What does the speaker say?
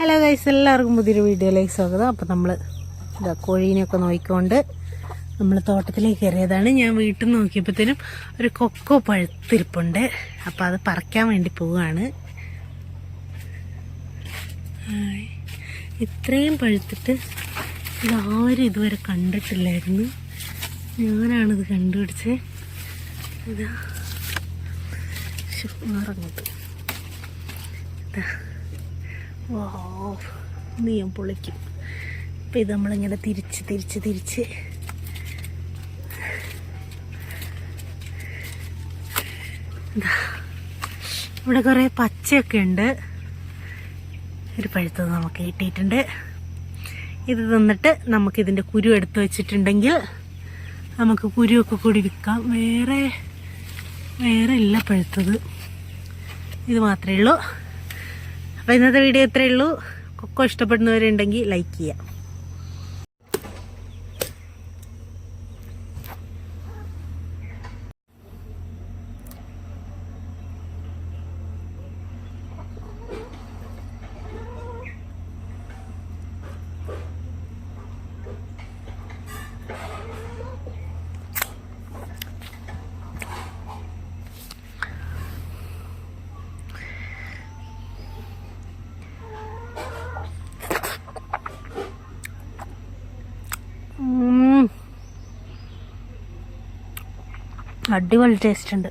Hello guys, എല്ലാവർക്കും പുതിയൊരു വീഡിയോയിലേക്ക് സ്വാഗതം. അപ്പം നമ്മൾ കോഴീനെയൊക്കെ നോക്കിക്കൊണ്ട് നമ്മൾ തോട്ടത്തിലേക്ക് കയറിയതാണ്. ഞാൻ വീട്ടിൽ നിന്ന് നോക്കിയപ്പോഴത്തേനും ഒരു കൊക്കോ പഴുത്തിരിപ്പുണ്ട്. അപ്പം അത് പറിക്കാൻ വേണ്ടി പോവുകയാണ്. ഇത്രയും പഴുത്തിട്ട് ഇതാരും ഇതുവരെ കണ്ടിട്ടില്ലായിരുന്നു. ഞാനാണിത് കണ്ടുപിടിച്ചത്. ഇതാ മാറങ്ങോട്ട് നീ ഞാൻ പൊളിക്കും. അപ്പം ഇത് നമ്മളിങ്ങനെ തിരിച്ച് ഇവിടെ കുറേ പച്ചയൊക്കെ ഉണ്ട്. ഒരു പഴുത്തത് നമുക്ക് കിട്ടിയിട്ടുണ്ട്. ഇത് തിന്നിട്ട് നമുക്കിതിൻ്റെ കുരു എടുത്ത് വെച്ചിട്ടുണ്ടെങ്കിൽ നമുക്ക് കുരുവൊക്കെ കൂടി വിൽക്കാം. വേറെ ഇല്ല പഴുത്തത്, ഇത് മാത്രമേ ഉള്ളൂ. അപ്പോൾ ഇന്നത്തെ വീഡിയോ ഇത്രയേ ഉള്ളൂ. കൊക്കോ ഇഷ്ടപ്പെടുന്നവരുണ്ടെങ്കിൽ ലൈക്ക് ചെയ്യാം. അടിപൊളി ടേസ്റ്റ് ഉണ്ട്.